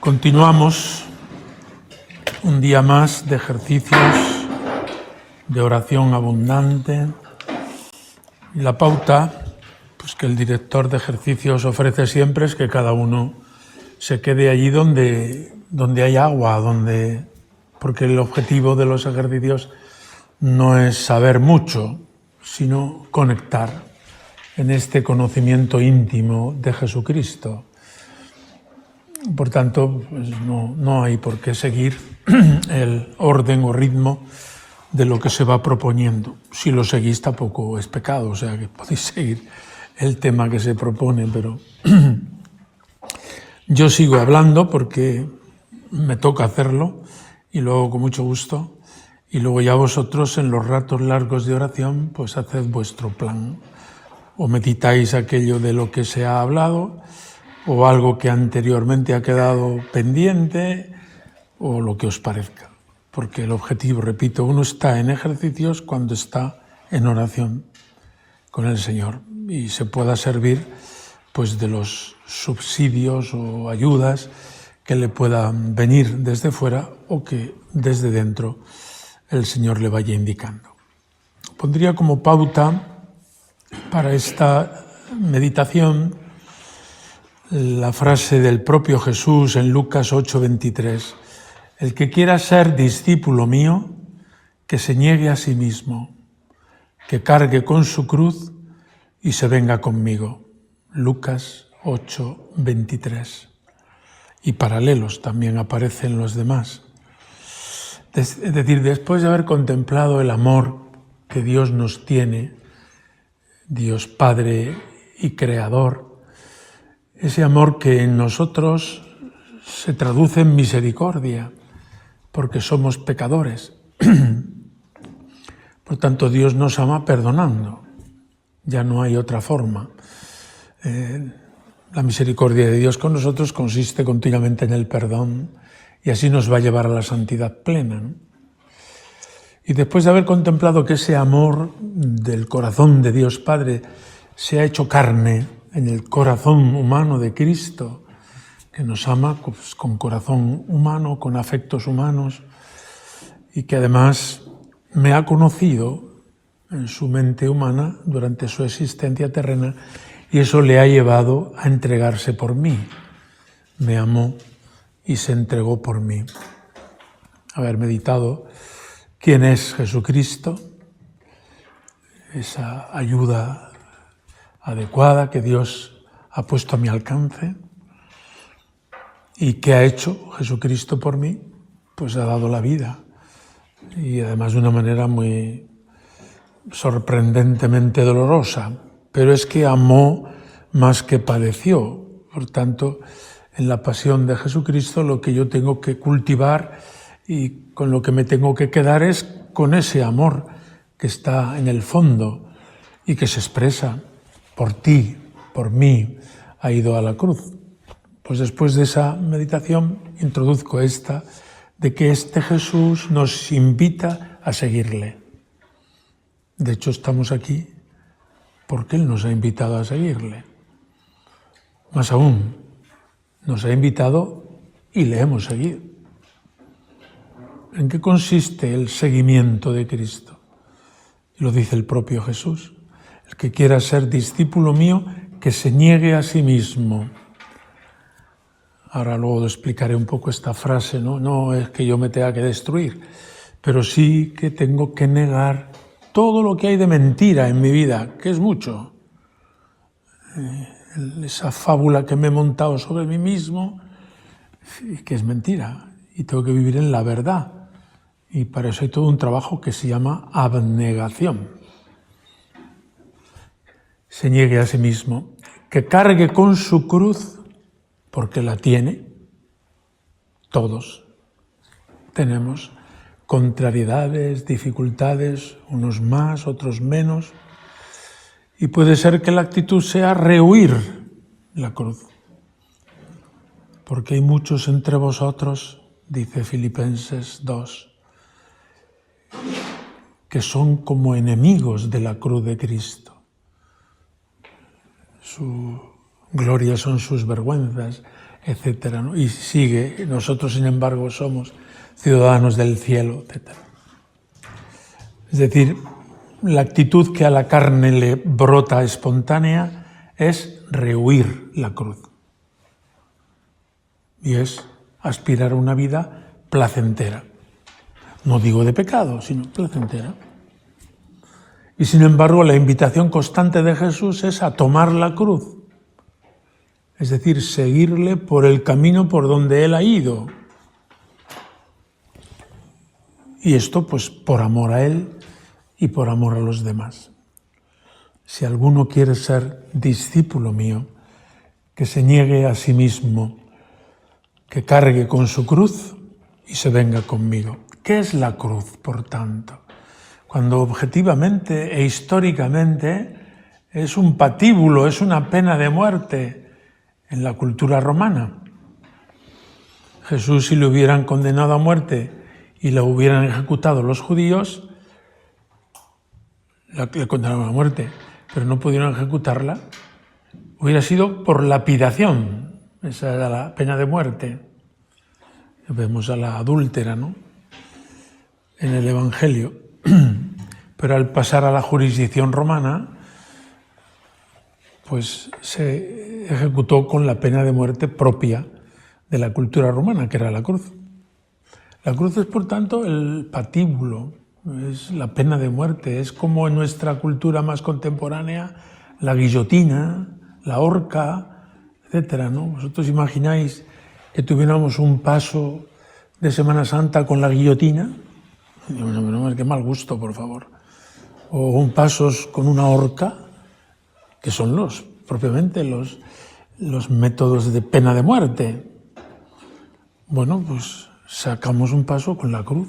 Continuamos un día más de ejercicios de oración abundante. Y la pauta pues, que el director de ejercicios ofrece siempre es que cada uno se quede allí donde hay agua, porque el objetivo de los ejercicios no es saber mucho, sino conectar en este conocimiento íntimo de Jesucristo. Por tanto, pues no hay por qué seguir el orden o ritmo de lo que se va proponiendo. Si lo seguís tampoco es pecado, o sea que podéis seguir el tema que se propone, pero yo sigo hablando porque me toca hacerlo y lo hago con mucho gusto, y luego ya vosotros en los ratos largos de oración pues haced vuestro plan, o meditáis aquello de lo que se ha hablado, o algo que anteriormente ha quedado pendiente, o lo que os parezca. Porque el objetivo, repito, uno está en ejercicios cuando está en oración con el Señor y se pueda servir pues de los subsidios o ayudas que le puedan venir desde fuera o que desde dentro el Señor le vaya indicando. Pondría como pauta para esta meditación la frase del propio Jesús en Lucas 8:23. El que quiera ser discípulo mío, que se niegue a sí mismo, que cargue con su cruz y se venga conmigo. Lucas 8:23. Y paralelos también aparecen los demás. Es decir, después de haber contemplado el amor que Dios nos tiene, Dios Padre y Creador, ese amor que en nosotros se traduce en misericordia, porque somos pecadores. Por tanto, Dios nos ama perdonando. Ya no hay otra forma. La misericordia de Dios con nosotros consiste continuamente en el perdón y así nos va a llevar a la santidad plena, ¿no? Y después de haber contemplado que ese amor del corazón de Dios Padre se ha hecho carne en el corazón humano de Cristo, que nos ama pues, con corazón humano, con afectos humanos, y que además me ha conocido en su mente humana durante su existencia terrena, y eso le ha llevado a entregarse por mí. Me amó y se entregó por mí. Haber meditado quién es Jesucristo, esa ayuda adecuada que Dios ha puesto a mi alcance. ¿Y qué ha hecho Jesucristo por mí? Pues ha dado la vida. Y además de una manera muy sorprendentemente dolorosa. Pero es que amó más que padeció. Por tanto, en la pasión de Jesucristo lo que yo tengo que cultivar y con lo que me tengo que quedar es con ese amor que está en el fondo y que se expresa por ti, por mí, ha ido a la cruz. Pues después de esa meditación introduzco esta, de que este Jesús nos invita a seguirle. De hecho, estamos aquí porque Él nos ha invitado a seguirle. Más aún, nos ha invitado y le hemos seguido. ¿En qué consiste el seguimiento de Cristo? Lo dice el propio Jesús. El que quiera ser discípulo mío, que se niegue a sí mismo. Ahora luego explicaré un poco esta frase, ¿no? No es que yo me tenga que destruir, pero sí que tengo que negar todo lo que hay de mentira en mi vida, que es mucho. Esa fábula que me he montado sobre mí mismo, que es mentira, y tengo que vivir en la verdad. Y para eso hay todo un trabajo que se llama abnegación. Se niegue a sí mismo, que cargue con su cruz, porque la tiene. Todos tenemos contrariedades, dificultades, unos más, otros menos, y puede ser que la actitud sea rehuir la cruz, porque hay muchos entre vosotros, dice Filipenses 2, que son como enemigos de la cruz de Cristo. Su gloria son sus vergüenzas, etcétera, ¿no? Y sigue, nosotros sin embargo somos ciudadanos del cielo, etcétera. Es decir, la actitud que a la carne le brota espontánea es rehuir la cruz. Y es aspirar a una vida placentera. No digo de pecado, sino placentera. Y sin embargo, la invitación constante de Jesús es a tomar la cruz. Es decir, seguirle por el camino por donde Él ha ido. Y esto, pues, por amor a Él y por amor a los demás. Si alguno quiere ser discípulo mío, que se niegue a sí mismo, que cargue con su cruz y se venga conmigo. ¿Qué es la cruz, por tanto? Cuando objetivamente e históricamente es un patíbulo, es una pena de muerte en la cultura romana. Jesús, si lo hubieran condenado a muerte y lo hubieran ejecutado los judíos, le condenaron a muerte, pero no pudieron ejecutarla, hubiera sido por lapidación. Esa era la pena de muerte. Vemos a la adúltera, ¿no?, en el Evangelio. Pero al pasar a la jurisdicción romana, pues se ejecutó con la pena de muerte propia de la cultura romana, que era la cruz. La cruz es, por tanto, el patíbulo, es la pena de muerte, es como en nuestra cultura más contemporánea la guillotina, la horca, etcétera, ¿no? Vosotros imagináis que tuviéramos un paso de Semana Santa con la guillotina. No, qué mal gusto, por favor. O un pasos con una horca, que son propiamente los métodos de pena de muerte. Bueno, pues sacamos un paso con la cruz.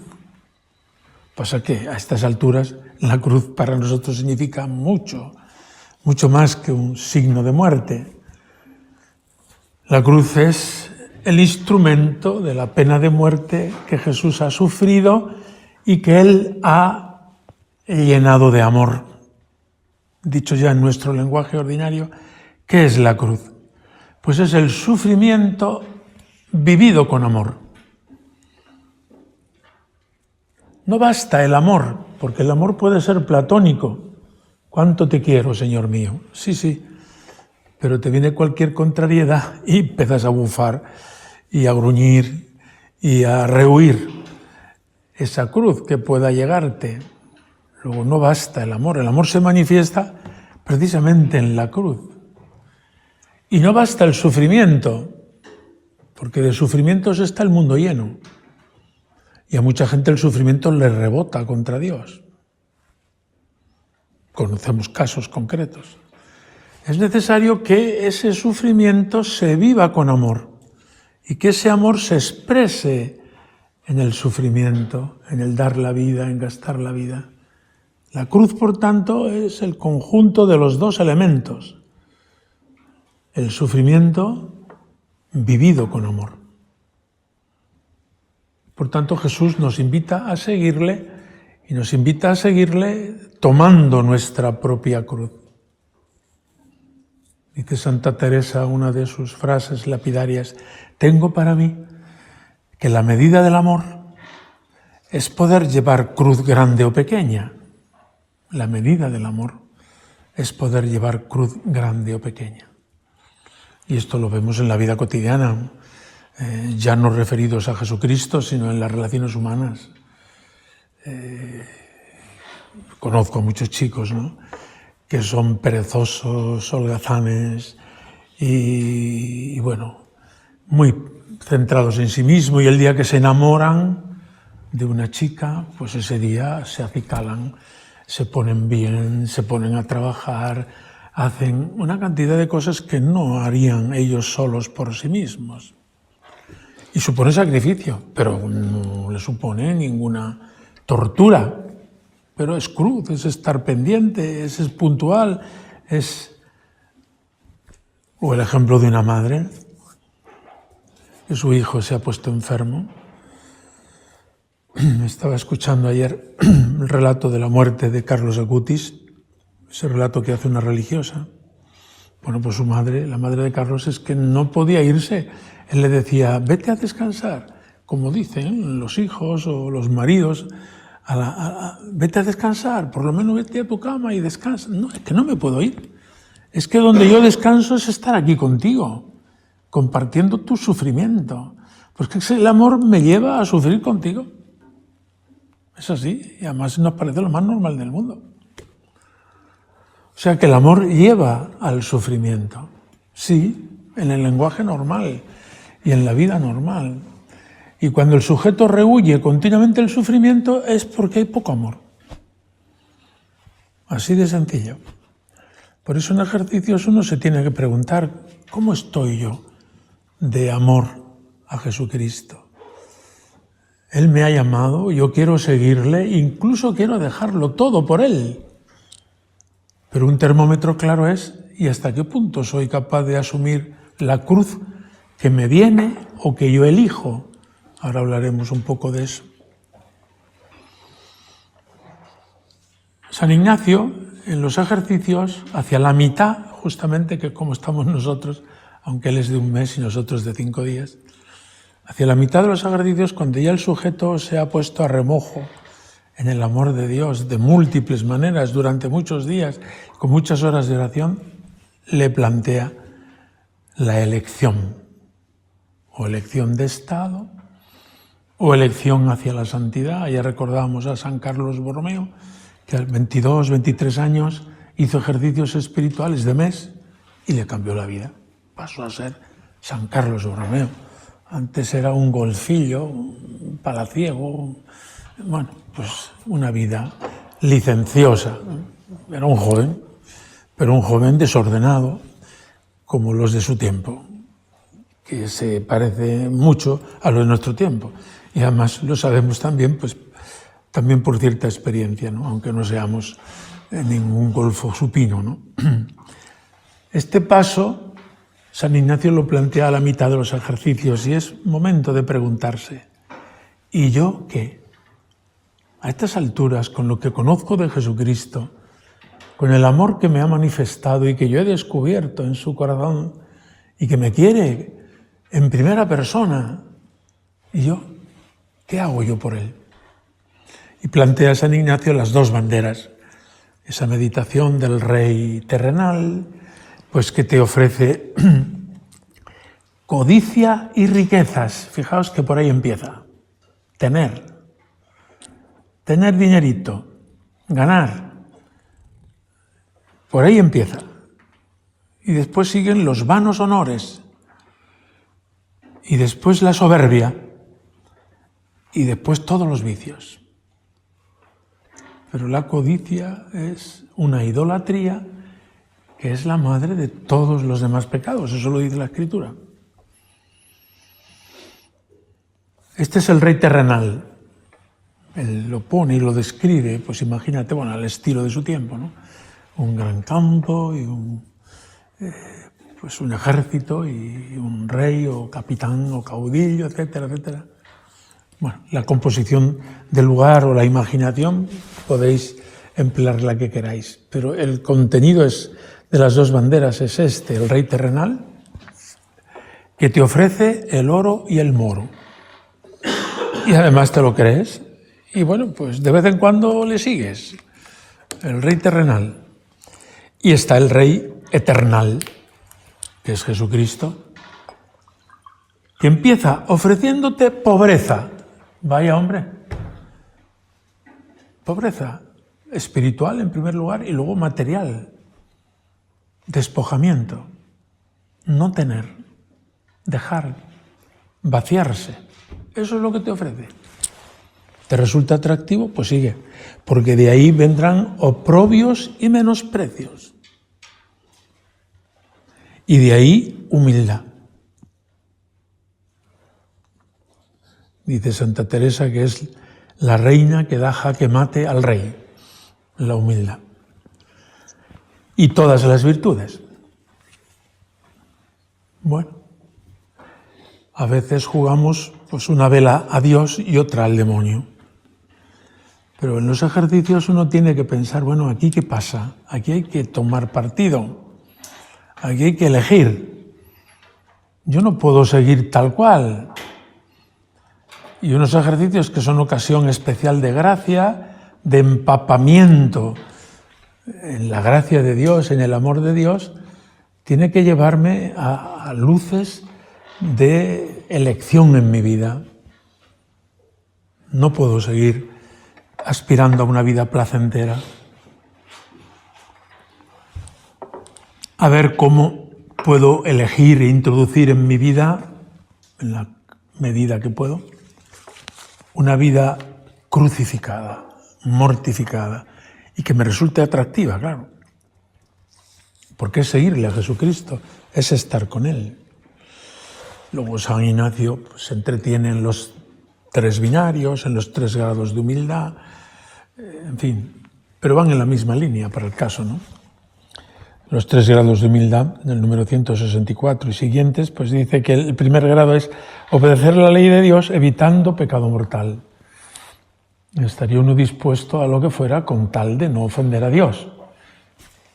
Pasa que a estas alturas la cruz para nosotros significa mucho, mucho más que un signo de muerte. La cruz es el instrumento de la pena de muerte que Jesús ha sufrido y que Él ha llenado de amor. Dicho ya en nuestro lenguaje ordinario, ¿qué es la cruz? Pues es el sufrimiento vivido con amor. No basta el amor, porque el amor puede ser platónico. ¿Cuánto te quiero, Señor mío? Sí, pero te viene cualquier contrariedad y empiezas a bufar y a gruñir y a rehuir esa cruz que pueda llegarte. Luego no basta el amor se manifiesta precisamente en la cruz. Y no basta el sufrimiento, porque de sufrimientos está el mundo lleno. Y a mucha gente el sufrimiento le rebota contra Dios. Conocemos casos concretos. Es necesario que ese sufrimiento se viva con amor y que ese amor se exprese en el sufrimiento, en el dar la vida, en gastar la vida. La cruz, por tanto, es el conjunto de los dos elementos. El sufrimiento vivido con amor. Por tanto, Jesús nos invita a seguirle y nos invita a seguirle tomando nuestra propia cruz. Dice Santa Teresa, una de sus frases lapidarias: tengo para mí que la medida del amor es poder llevar cruz grande o pequeña. La medida del amor es poder llevar cruz grande o pequeña. Y esto lo vemos en la vida cotidiana, ya no referidos a Jesucristo, sino en las relaciones humanas. Conozco a muchos chicos, ¿no?, que son perezosos, holgazanes y bueno, muy centrados en sí mismos, y el día que se enamoran de una chica, pues ese día se acicalan, se ponen bien, se ponen a trabajar, hacen una cantidad de cosas que no harían ellos solos por sí mismos. Y supone sacrificio, pero no le supone ninguna tortura. Pero es cruz, es estar pendiente, es puntual, O el ejemplo de una madre, que su hijo se ha puesto enfermo. Estaba escuchando ayer el relato de la muerte de Carlos Acutis, ese relato que hace una religiosa. Bueno, pues su madre, la madre de Carlos, es que no podía irse. Él le decía, vete a descansar, como dicen los hijos o los maridos, vete a descansar, por lo menos vete a tu cama y descansa. No, es que no me puedo ir. Es que donde yo descanso es estar aquí contigo, compartiendo tu sufrimiento. Pues que el amor me lleva a sufrir contigo. Es así, y además nos parece lo más normal del mundo. O sea que el amor lleva al sufrimiento, sí, en el lenguaje normal y en la vida normal. Y cuando el sujeto rehúye continuamente el sufrimiento es porque hay poco amor. Así de sencillo. Por eso en ejercicios uno se tiene que preguntar, ¿cómo estoy yo de amor a Jesucristo? Él me ha llamado, yo quiero seguirle, incluso quiero dejarlo todo por Él. Pero un termómetro claro es, ¿y hasta qué punto soy capaz de asumir la cruz que me viene o que yo elijo? Ahora hablaremos un poco de eso. San Ignacio, en los ejercicios, hacia la mitad, justamente, que como estamos nosotros, aunque él es de un mes y nosotros de 5 días, hacia la mitad de los ejercicios, cuando ya el sujeto se ha puesto a remojo en el amor de Dios de múltiples maneras durante muchos días, con muchas horas de oración, le plantea la elección, o elección de estado, o elección hacia la santidad. Ya recordábamos a San Carlos Borromeo, que a 22, 23 años hizo ejercicios espirituales de mes y le cambió la vida. Pasó a ser San Carlos Borromeo. Antes era un golfillo, un palaciego, bueno, pues una vida licenciosa. Era un joven, pero un joven desordenado, como los de su tiempo, que se parece mucho a los de nuestro tiempo. Y además lo sabemos también, pues también por cierta experiencia, ¿no? Aunque no seamos ningún golfo supino, ¿no? Este paso, San Ignacio lo plantea a la mitad de los ejercicios y es momento de preguntarse, ¿y yo qué? A estas alturas, con lo que conozco de Jesucristo, con el amor que me ha manifestado y que yo he descubierto en su corazón y que me quiere en primera persona, ¿y yo qué hago yo por él? Y plantea San Ignacio las dos banderas, esa meditación del rey terrenal, pues que te ofrece codicia y riquezas. Fijaos que por ahí empieza. Tener dinerito, ganar. Por ahí empieza. Y después siguen los vanos honores. Y después la soberbia. Y después todos los vicios. Pero la codicia es una idolatría que es la madre de todos los demás pecados. Eso lo dice la Escritura. Este es el rey terrenal. Él lo pone y lo describe, pues imagínate, bueno, al estilo de su tiempo, ¿no? Un gran campo y pues un ejército y un rey o capitán o caudillo, etcétera, etcétera. Bueno, la composición del lugar o la imaginación podéis emplear la que queráis, pero el contenido de las dos banderas es este, el rey terrenal, que te ofrece el oro y el moro. Y además te lo crees. Y bueno, pues de vez en cuando le sigues. El rey terrenal. Y está el rey eternal, que es Jesucristo, que empieza ofreciéndote pobreza. Vaya hombre. Pobreza espiritual en primer lugar y luego material. Despojamiento. No tener. Dejar. Vaciarse. Eso es lo que te ofrece. ¿Te resulta atractivo? Pues sigue, porque de ahí vendrán oprobios y menosprecios. Y de ahí humildad. Dice Santa Teresa que es la reina que da jaque mate al rey, la humildad. Y todas las virtudes. Bueno, a veces jugamos pues una vela a Dios y otra al demonio. Pero en los ejercicios uno tiene que pensar, bueno, ¿aquí qué pasa? Aquí hay que tomar partido. Aquí hay que elegir. Yo no puedo seguir tal cual. Y unos ejercicios que son ocasión especial de gracia, de empapamiento en la gracia de Dios, en el amor de Dios, tiene que llevarme a luces de elección en mi vida. No puedo seguir aspirando a una vida placentera. A ver cómo puedo elegir e introducir en mi vida, en la medida que puedo, una vida crucificada, mortificada, y que me resulte atractiva, claro. Porque es seguirle a Jesucristo, es estar con Él. Luego San Ignacio se entretiene en los 3 binarios, en los 3 grados de humildad, en fin, pero van en la misma línea para el caso, ¿no? Los 3 grados de humildad, en el número 164 y siguientes, pues dice que el primer grado es obedecer la ley de Dios evitando pecado mortal. Estaría uno dispuesto a lo que fuera con tal de no ofender a Dios,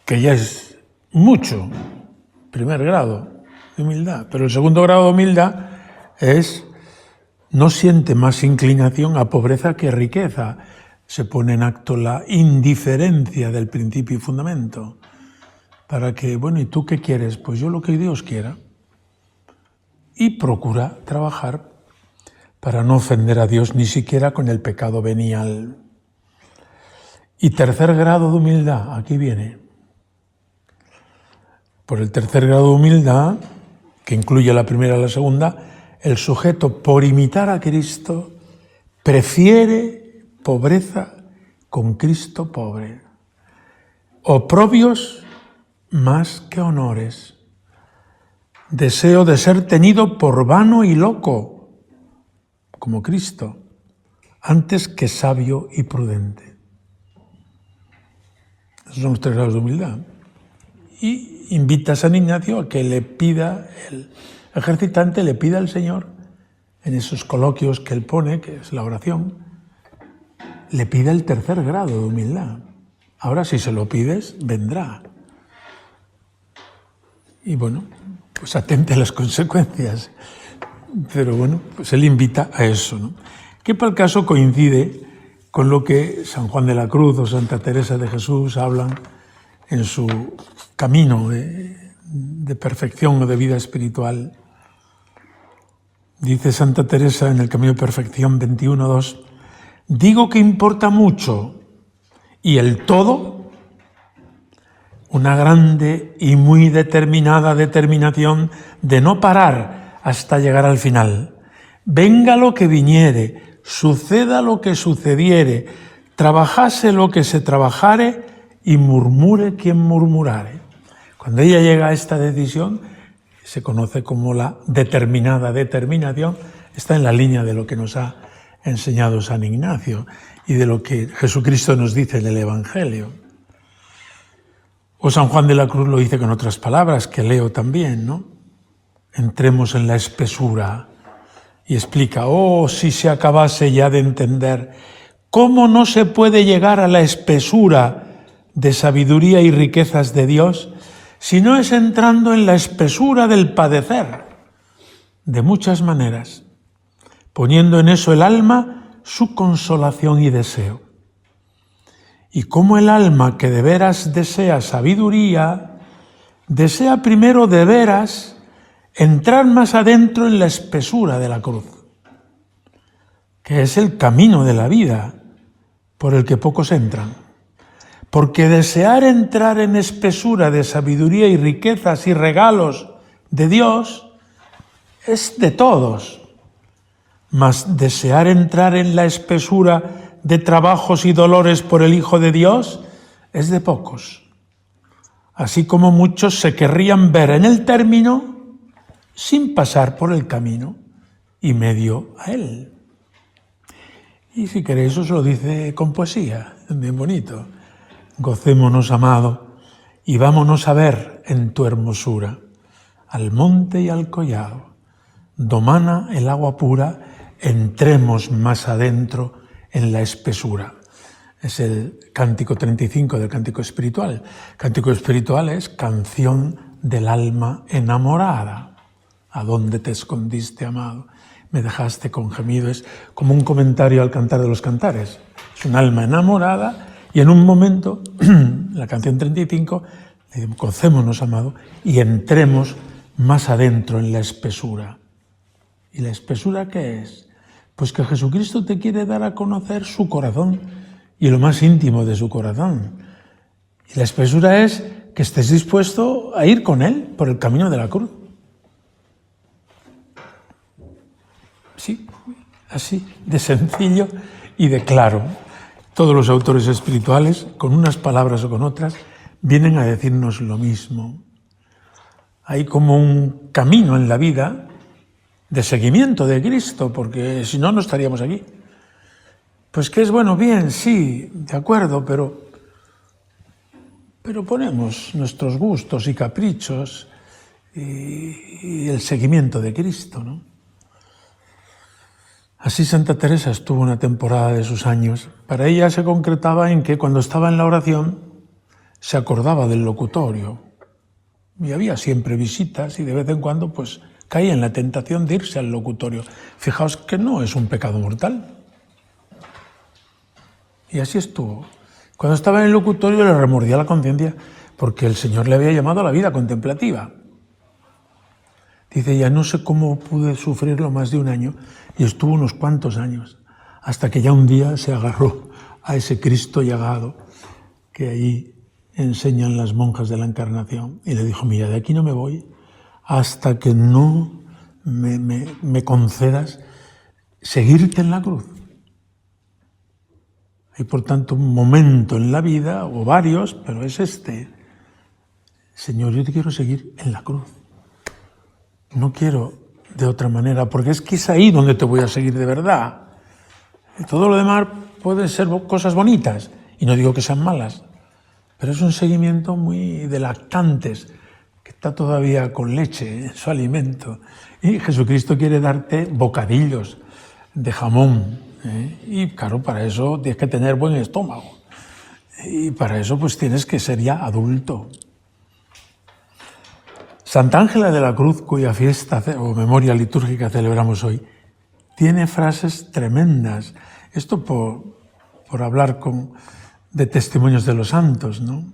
que ya es mucho, primer grado de humildad. Pero el segundo grado de humildad es no siente más inclinación a pobreza que riqueza. Se pone en acto la indiferencia del principio y fundamento. Para que, bueno, ¿y tú qué quieres? Pues yo lo que Dios quiera. Y procura trabajar para no ofender a Dios ni siquiera con el pecado venial. Y tercer grado de humildad, aquí viene. Por el tercer grado de humildad, que incluye la primera y la segunda, el sujeto, por imitar a Cristo, prefiere pobreza con Cristo pobre, oprobios más que honores, deseo de ser tenido por vano y loco, como Cristo, antes que sabio y prudente. Esos son los 3 grados de humildad. Y invita a San Ignacio a que le pida, el ejercitante le pida al Señor, en esos coloquios que él pone, que es la oración, le pida el tercer grado de humildad. Ahora, si se lo pides, vendrá. Y bueno, pues atente a las consecuencias. Pero bueno, pues él invita a eso, ¿no? Que para el caso coincide con lo que San Juan de la Cruz o Santa Teresa de Jesús hablan en su camino de perfección o de vida espiritual. Dice Santa Teresa en el Camino de Perfección 21.2, digo que importa mucho y el todo, una grande y muy determinada determinación de no parar hasta llegar al final. Venga lo que viniere, suceda lo que sucediere, trabajase lo que se trabajare y murmure quien murmurare. Cuando ella llega a esta decisión, se conoce como la determinada determinación, está en la línea de lo que nos ha enseñado San Ignacio y de lo que Jesucristo nos dice en el Evangelio. O San Juan de la Cruz lo dice con otras palabras, que leo también, ¿no? Entremos en la espesura y explica, si se acabase ya de entender cómo no se puede llegar a la espesura de sabiduría y riquezas de Dios, si no es entrando en la espesura del padecer, de muchas maneras, poniendo en eso el alma su consolación y deseo. Y como el alma que de veras desea sabiduría, desea primero de veras entrar más adentro en la espesura de la cruz, que es el camino de la vida por el que pocos entran. Porque desear entrar en espesura de sabiduría y riquezas y regalos de Dios es de todos, mas desear entrar en la espesura de trabajos y dolores por el Hijo de Dios es de pocos. Así como muchos se querrían ver en el término sin pasar por el camino y medio a él. Y si queréis os lo dice con poesía, bien bonito. Gocémonos, amado, y vámonos a ver en tu hermosura, al monte y al collado. Domana el agua pura, entremos más adentro en la espesura. Es el cántico 35 del cántico espiritual. Cántico espiritual es canción del alma enamorada. ¿A dónde te escondiste, amado? Me dejaste con gemido. Es como un comentario al Cantar de los Cantares. Es un alma enamorada y en un momento, la canción 35, gocémonos, amado, y entremos más adentro en la espesura. ¿Y la espesura qué es? Pues que Jesucristo te quiere dar a conocer su corazón y lo más íntimo de su corazón. Y la espesura es que estés dispuesto a ir con Él por el camino de la cruz. Sí, así, de sencillo y de claro. Todos los autores espirituales, con unas palabras o con otras, vienen a decirnos lo mismo. Hay como un camino en la vida de seguimiento de Cristo, porque si no, no estaríamos aquí. Pues que es bueno, bien, sí, de acuerdo, pero ponemos nuestros gustos y caprichos y el seguimiento de Cristo, ¿no? Así Santa Teresa estuvo una temporada de sus años. Para ella se concretaba en que cuando estaba en la oración se acordaba del locutorio. Y había siempre visitas y de vez en cuando pues caía en la tentación de irse al locutorio. Fijaos que no es un pecado mortal. Y así estuvo. Cuando estaba en el locutorio le remordía la conciencia porque el Señor le había llamado a la vida contemplativa. Dice, ya no sé cómo pude sufrirlo más de un año, y estuvo unos cuantos años, hasta que ya un día se agarró a ese Cristo llagado que ahí enseñan las monjas de la Encarnación, y le dijo, mira, de aquí no me voy hasta que no me concedas seguirte en la cruz. Hay por tanto un momento en la vida, o varios, pero es este. Señor, yo te quiero seguir en la cruz. No quiero de otra manera, porque es que es ahí donde te voy a seguir de verdad. Y todo lo demás puede ser cosas bonitas, y no digo que sean malas, pero es un seguimiento muy de lactantes, que está todavía con leche en su alimento. Y Jesucristo quiere darte bocadillos de jamón, y claro, para eso tienes que tener buen estómago. Y para eso pues tienes que ser ya adulto. Santa Ángela de la Cruz, cuya fiesta o memoria litúrgica celebramos hoy, tiene frases tremendas. Esto por hablar de testimonios de los santos, ¿no?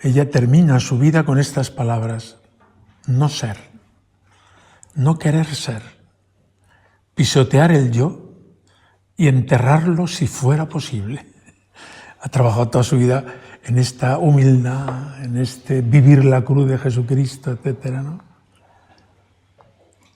Ella termina su vida con estas palabras: no ser, no querer ser, pisotear el yo y enterrarlo si fuera posible. Ha trabajado toda su vida en esta humildad, en este vivir la cruz de Jesucristo, etc., ¿no?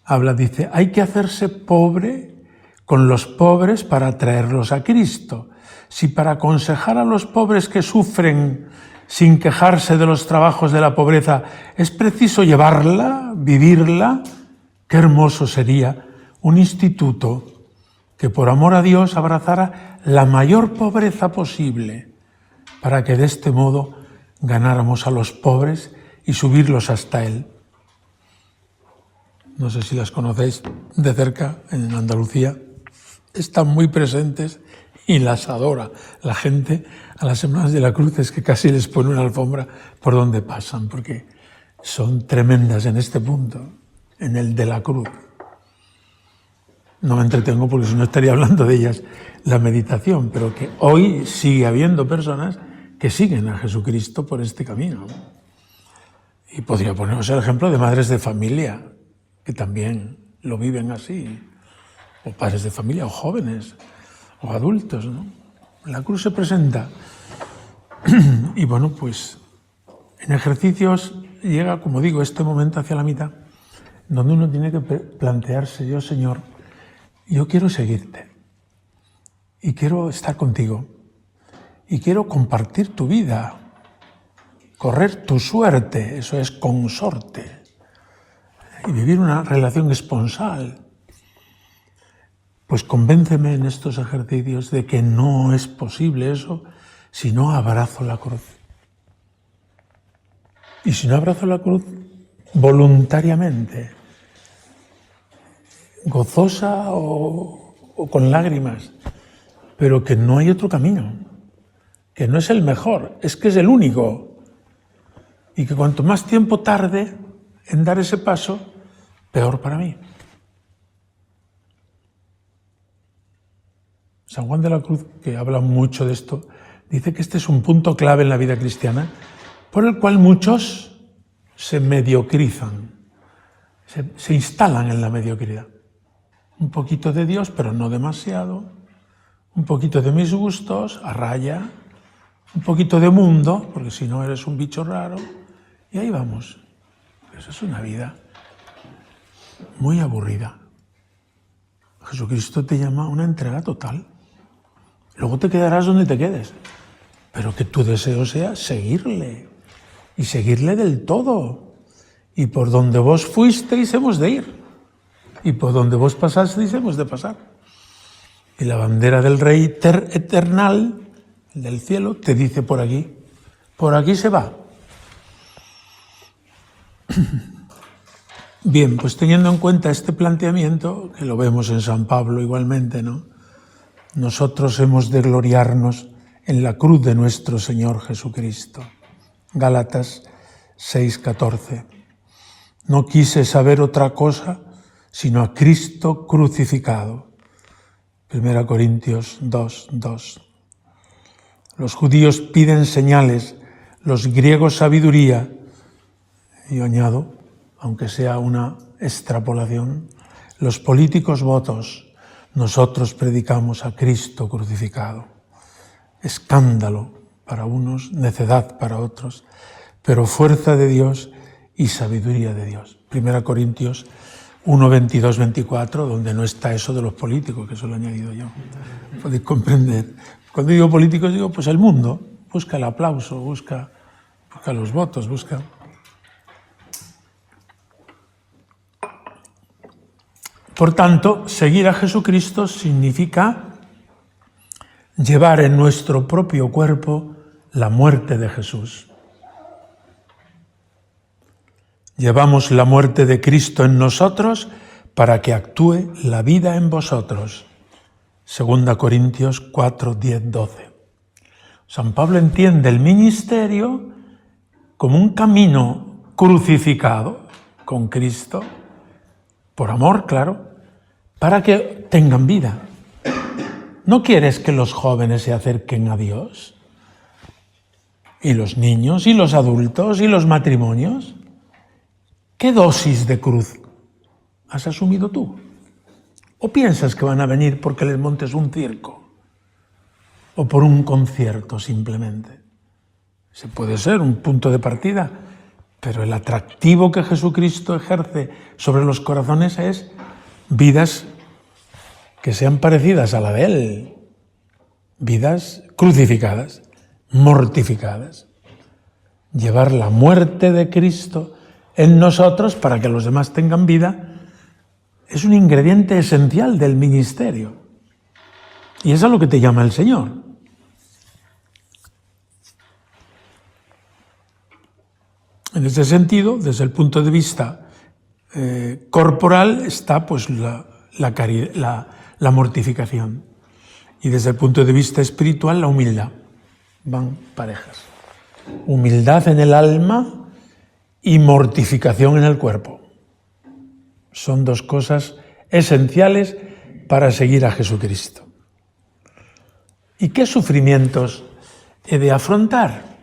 Habla, dice, hay que hacerse pobre con los pobres para atraerlos a Cristo. Si para aconsejar a los pobres que sufren sin quejarse de los trabajos de la pobreza es preciso llevarla, vivirla, qué hermoso sería un instituto que por amor a Dios abrazara la mayor pobreza posible, para que de este modo ganáramos a los pobres y subirlos hasta Él. No sé si las conocéis de cerca, en Andalucía están muy presentes y las adora la gente a las Semanas de la Cruz, es que casi les pone una alfombra por donde pasan, porque son tremendas en este punto, en el de la cruz. No me entretengo porque si no estaría hablando de ellas la meditación, pero que hoy sigue habiendo personas que siguen a Jesucristo por este camino. Y podría poneros el ejemplo de madres de familia, que también lo viven así, o padres de familia, o jóvenes, o adultos, ¿no? La cruz se presenta. Y bueno, pues en ejercicios llega, como digo, este momento hacia la mitad, donde uno tiene que plantearse, yo, Señor, yo quiero seguirte, y quiero estar contigo, y quiero compartir tu vida, correr tu suerte, eso es consorte, y vivir una relación esponsal. Pues convénceme en estos ejercicios de que no es posible eso si no abrazo la cruz. Y si no abrazo la cruz voluntariamente, gozosa o con lágrimas, pero que no hay otro camino. que no es el mejor, es que es el único. Y que cuanto más tiempo tarde en dar ese paso, peor para mí. San Juan de la Cruz, que habla mucho de esto, dice que este es un punto clave en la vida cristiana, por el cual muchos se mediocrizan, se instalan en la mediocridad. Un poquito de Dios, pero no demasiado. Un poquito de mis gustos, a raya. Un poquito de mundo, porque si no eres un bicho raro. Y ahí vamos. Eso es una vida muy aburrida. Jesucristo te llama a una entrega total. Luego te quedarás donde te quedes. Pero que tu deseo sea seguirle. Y seguirle del todo. Y por donde vos fuisteis hemos de ir. Y por donde vos pasasteis hemos de pasar. Y la bandera del Rey eternal, el del cielo, te dice por aquí se va. Bien, pues teniendo en cuenta este planteamiento, que lo vemos en San Pablo igualmente, ¿no? Nosotros hemos de gloriarnos en la cruz de nuestro Señor Jesucristo. Gálatas 6:14. No quise saber otra cosa sino a Cristo crucificado. 1 Corintios 2:2. Los judíos piden señales, los griegos sabiduría. Y yo añado, aunque sea una extrapolación, los políticos votos. Nosotros predicamos a Cristo crucificado. Escándalo para unos, necedad para otros, pero fuerza de Dios y sabiduría de Dios. 1 Corintios 1:22-24, donde no está eso de los políticos, que eso lo he añadido yo. Podéis comprender. Cuando digo políticos, digo, pues el mundo. Busca el aplauso, busca los votos, busca... Por tanto, seguir a Jesucristo significa llevar en nuestro propio cuerpo la muerte de Jesús. Llevamos la muerte de Cristo en nosotros para que actúe la vida en vosotros. 2 Corintios 4:10-12. San Pablo entiende el ministerio como un camino crucificado con Cristo, por amor, claro, para que tengan vida. ¿No quieres que los jóvenes se acerquen a Dios? ¿Y los niños? ¿Y los adultos? ¿Y los matrimonios? ¿Qué dosis de cruz has asumido tú? ¿O piensas que van a venir porque les montes un circo? ¿O por un concierto simplemente? Se puede ser un punto de partida, pero el atractivo que Jesucristo ejerce sobre los corazones es vidas que sean parecidas a la de Él. Vidas crucificadas, mortificadas. Llevar la muerte de Cristo en nosotros para que los demás tengan vida es un ingrediente esencial del ministerio. Y es a lo que te llama el Señor. En ese sentido, desde el punto de vista corporal, está pues la mortificación. Y desde el punto de vista espiritual, la humildad. Van parejas. Humildad en el alma y mortificación en el cuerpo. Son dos cosas esenciales para seguir a Jesucristo. ¿Y qué sufrimientos he de afrontar?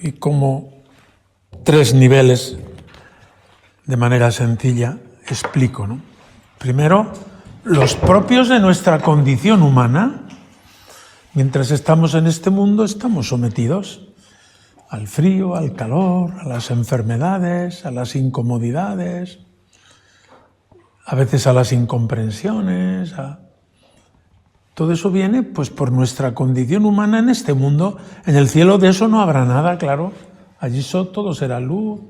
Y como 3 niveles, de manera sencilla, explico, ¿no? Primero, los propios de nuestra condición humana. Mientras estamos en este mundo, estamos sometidos al frío, al calor, a las enfermedades, a las incomodidades, a veces a las incomprensiones. Todo eso viene pues por nuestra condición humana en este mundo. En el cielo de eso no habrá nada, claro. Allí todo será luz,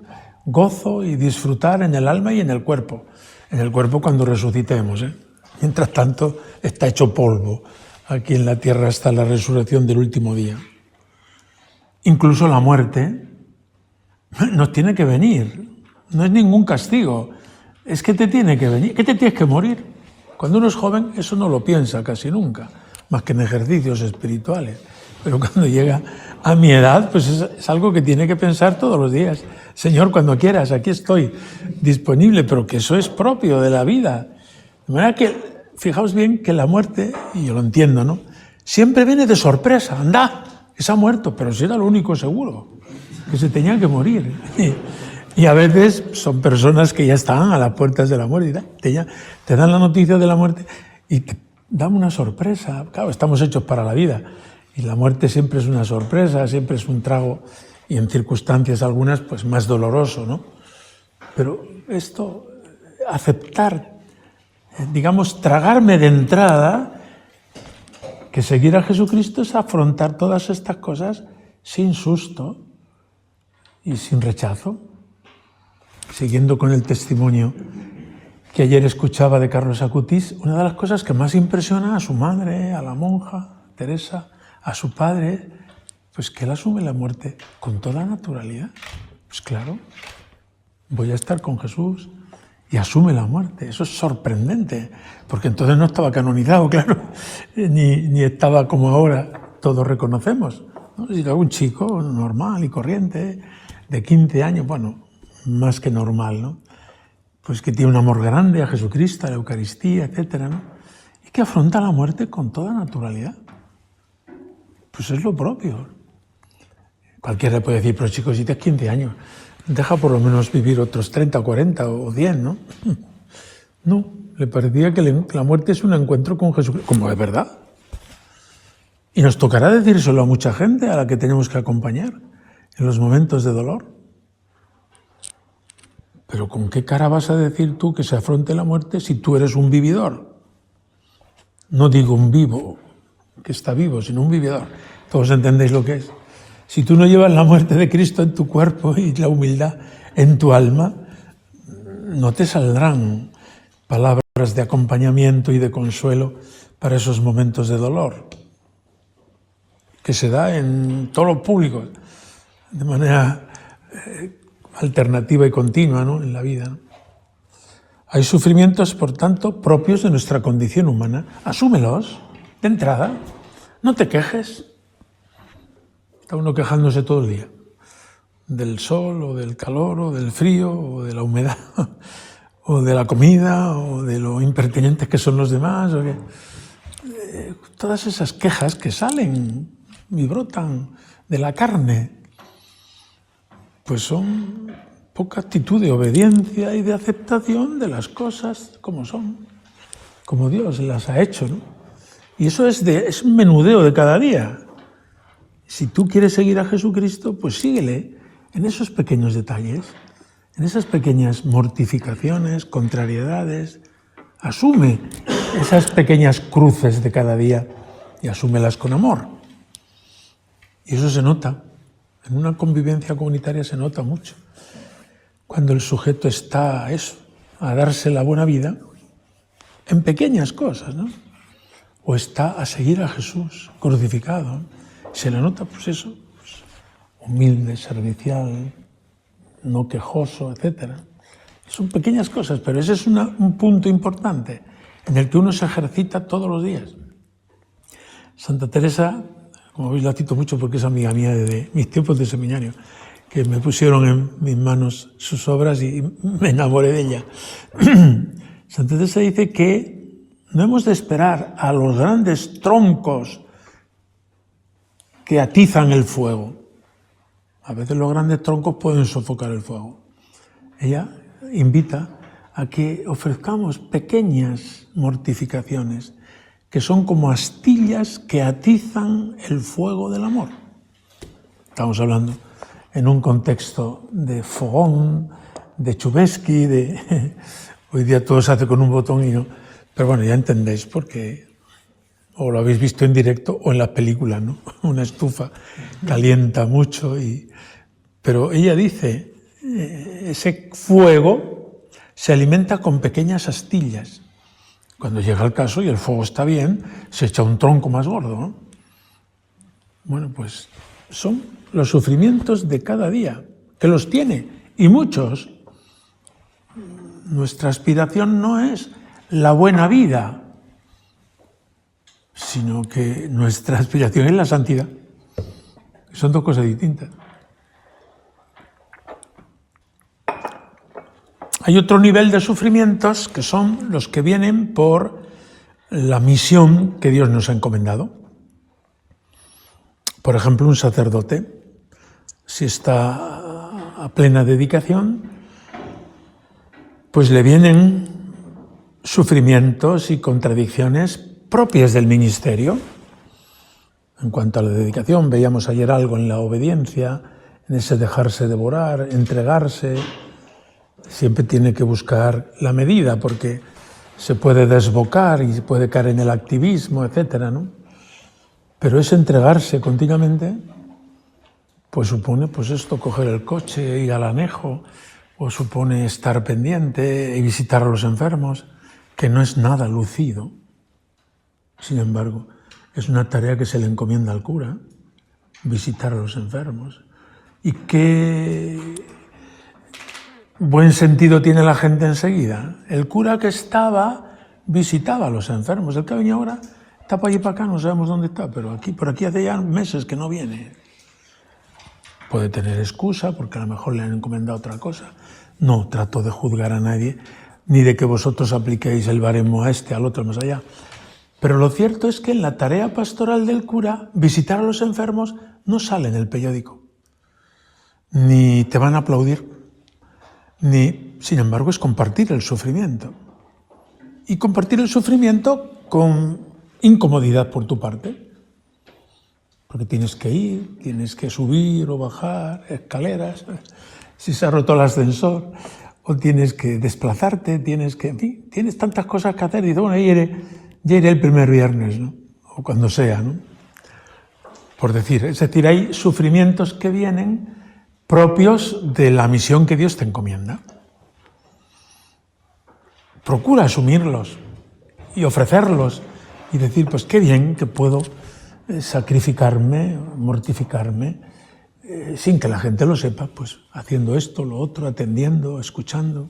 gozo y disfrutar en el alma y en el cuerpo. En el cuerpo cuando resucitemos, ¿eh? Mientras tanto está hecho polvo aquí en la tierra hasta la resurrección del último día. Incluso la muerte nos tiene que venir. No es ningún castigo. Es que te tiene que venir, que te tienes que morir. Cuando uno es joven eso no lo piensa casi nunca, más que en ejercicios espirituales. pero cuando llega a mi edad, pues es algo que tiene que pensar todos los días. Señor, cuando quieras, aquí estoy disponible, pero que eso es propio de la vida. De manera que, fijaos bien que la muerte, y yo lo entiendo, ¿no?, siempre viene de sorpresa. Anda, que se ha muerto, pero si era lo único seguro, que se tenía que morir. Y a veces son personas que ya están a las puertas de la muerte, te dan la noticia de la muerte y te dan una sorpresa. Claro, estamos hechos para la vida y la muerte siempre es una sorpresa, siempre es un trago y en circunstancias algunas pues más doloroso, ¿no? Pero esto, aceptar, digamos, tragarme de entrada que seguir a Jesucristo es afrontar todas estas cosas sin susto y sin rechazo. Siguiendo con el testimonio que ayer escuchaba de Carlos Acutis, una de las cosas que más impresiona a su madre, a la monja Teresa, a su padre, pues que él asume la muerte con toda naturalidad. Pues claro, voy a estar con Jesús y asume la muerte. Eso es sorprendente, porque entonces no estaba canonizado, claro, ni estaba como ahora todos reconocemos, ¿no? Si era un chico normal y corriente, de 15 años, bueno, más que normal, ¿no? Pues que tiene un amor grande a Jesucristo, a la Eucaristía, etcétera, ¿no? Y que afronta la muerte con toda naturalidad. Pues es lo propio. Cualquiera puede decir, pero chicos, si tienes 15 años, deja por lo menos vivir otros 30, 40 o 10, ¿no? No, le parecía que la muerte es un encuentro con Jesucristo, como es verdad. Y nos tocará decírselo a mucha gente a la que tenemos que acompañar en los momentos de dolor. Pero ¿con qué cara vas a decir tú que se afronte la muerte si tú eres un vividor? No digo un vivo, que está vivo, sino un vividor. Todos entendéis lo que es. Si tú no llevas la muerte de Cristo en tu cuerpo y la humildad en tu alma, no te saldrán palabras de acompañamiento y de consuelo para esos momentos de dolor, que se da en todos los públicos, de manera alternativa y continua, ¿no?, en la vida, ¿no? Hay sufrimientos, por tanto, propios de nuestra condición humana. Asúmelos de entrada. No te quejes. Está uno quejándose todo el día. Del sol, o del calor, o del frío, o de la humedad, o de la comida, o de lo impertinentes que son los demás. Todas esas quejas que salen y brotan de la carne, pues son poca actitud de obediencia y de aceptación de las cosas como son, como Dios las ha hecho, ¿no? Y eso es un menudeo de cada día. Si tú quieres seguir a Jesucristo, pues síguele en esos pequeños detalles, en esas pequeñas mortificaciones, contrariedades. Asume esas pequeñas cruces de cada día y asúmelas con amor. Y eso se nota. En una convivencia comunitaria se nota mucho. Cuando el sujeto está a darse la buena vida en pequeñas cosas, ¿no? O está a seguir a Jesús crucificado, ¿no? Se le nota, pues eso, pues, humilde, servicial, no quejoso, etc. Son pequeñas cosas, pero ese es un punto importante en el que uno se ejercita todos los días. Santa Teresa, como veis la cito mucho porque es amiga mía desde mis tiempos de seminario, que me pusieron en mis manos sus obras y me enamoré de ella. Santa Teresa dice que no hemos de esperar a los grandes troncos que atizan el fuego. A veces los grandes troncos pueden sofocar el fuego. Ella invita a que ofrezcamos pequeñas mortificaciones que son como astillas que atizan el fuego del amor. Estamos hablando en un contexto de fogón, de Chubesky, hoy día todo se hace con un botón y no. Pero bueno, ya entendéis porque o lo habéis visto en directo o en las películas, ¿no? Una estufa calienta mucho pero ella dice, ese fuego se alimenta con pequeñas astillas. Cuando llega el caso y el fuego está bien, se echa un tronco más gordo, ¿no? Bueno, pues son los sufrimientos de cada día, que los tiene, y muchos. Nuestra aspiración no es la buena vida, sino que nuestra aspiración es la santidad. Son dos cosas distintas. Hay otro nivel de sufrimientos que son los que vienen por la misión que Dios nos ha encomendado. Por ejemplo, un sacerdote, si está a plena dedicación, pues le vienen sufrimientos y contradicciones propias del ministerio. En cuanto a la dedicación, veíamos ayer algo en la obediencia, en ese dejarse devorar, entregarse. Siempre tiene que buscar la medida porque se puede desbocar y se puede caer en el activismo, etcétera, ¿no? Pero ese entregarse continuamente, pues supone, pues esto, coger el coche, ir al anejo, o supone estar pendiente y visitar a los enfermos, que no es nada lucido. Sin embargo, es una tarea que se le encomienda al cura, visitar a los enfermos. Y qué buen sentido tiene la gente enseguida. El cura que estaba visitaba a los enfermos. El que venía ahora está para allí para acá, no sabemos dónde está, pero por aquí hace ya meses que no viene. Puede tener excusa porque a lo mejor le han encomendado otra cosa. No trato de juzgar a nadie, ni de que vosotros apliquéis el baremo a este, al otro, más allá. Pero lo cierto es que en la tarea pastoral del cura, visitar a los enfermos no sale en el periódico. Ni te van a aplaudir, ni, sin embargo, es compartir el sufrimiento. Y compartir el sufrimiento con incomodidad por tu parte. Porque tienes que ir, tienes que subir o bajar escaleras, si se ha roto el ascensor, o tienes que desplazarte, tienes que, en fin, tienes tantas cosas que hacer. Y dices, bueno, ya iré el primer viernes, ¿no? O cuando sea, ¿no? Por decir, es decir, hay sufrimientos que vienen propios de la misión que Dios te encomienda. Procura asumirlos y ofrecerlos y decir, pues qué bien que puedo sacrificarme, mortificarme, sin que la gente lo sepa, pues haciendo esto, lo otro, atendiendo, escuchando.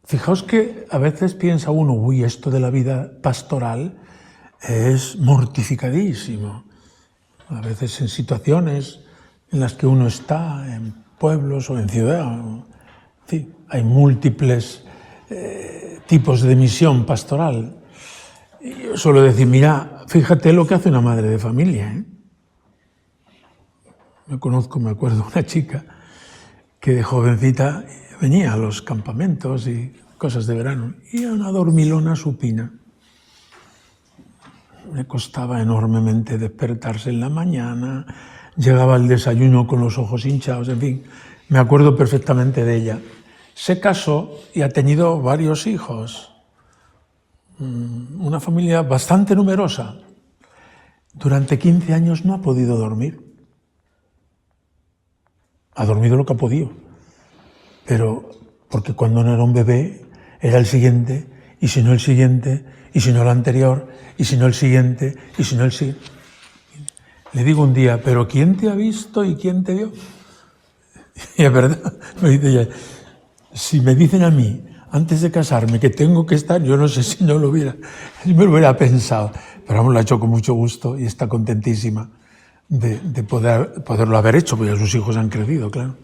Fijaos que a veces piensa uno, uy, esto de la vida pastoral es mortificadísimo. A veces en situaciones en las que uno está, en pueblos o en ciudad, en fin, hay múltiples tipos de misión pastoral. Y yo suelo decir, mira, fíjate lo que hace una madre de familia, ¿eh? Me acuerdo una chica que de jovencita venía a los campamentos y cosas de verano, y era una dormilona supina. Me costaba enormemente despertarse en la mañana, llegaba al desayuno con los ojos hinchados, en fin, me acuerdo perfectamente de ella. Se casó y ha tenido varios hijos, una familia bastante numerosa. Durante 15 años no ha podido dormir. Ha dormido lo que ha podido, pero porque cuando no era un bebé era el siguiente, y si no el siguiente, y si no el anterior, y si no el siguiente, y si no el siguiente. Le digo un día, ¿pero quién te ha visto y quién te vio? Y es verdad, me dice ella, si me dicen a mí, antes de casarme, que tengo que estar, yo no sé si no lo hubiera, si me lo hubiera pensado, pero vamos, lo ha hecho con mucho gusto y está contentísima de poderlo haber hecho, porque sus hijos han crecido, claro.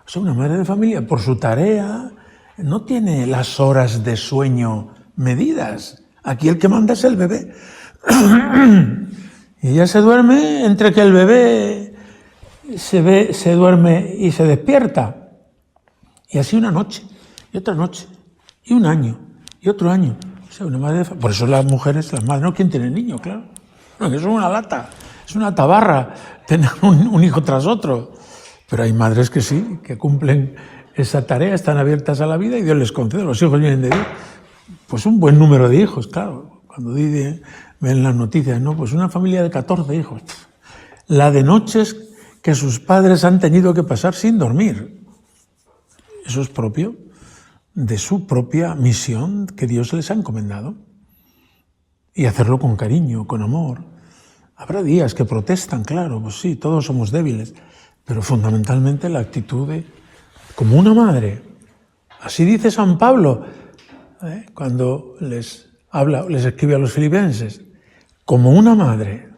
O sea, una madre de familia, por su tarea, no tiene las horas de sueño medidas. Aquí el que manda es el bebé. Y ella se duerme entre que el bebé se duerme y se despierta. Y así una noche, y otra noche, y un año, y otro año. O sea, una madre de familia. Por eso las mujeres, las madres, no quieren tener niños, claro. No, eso es una lata. Es una tabarra tener un hijo tras otro. Pero hay madres que sí, que cumplen esa tarea, están abiertas a la vida y Dios les concede. Los hijos vienen de Dios. Pues un buen número de hijos, claro. Cuando ven las noticias, ¿no? Pues una familia de 14 hijos. La de noches que sus padres han tenido que pasar sin dormir. Eso es propio de su propia misión que Dios les ha encomendado. Y hacerlo con cariño, con amor. Habrá días que protestan, claro, pues sí, todos somos débiles, pero fundamentalmente la actitud de, como una madre. Así dice San Pablo, cuando les escribe a los filipenses, como una madre.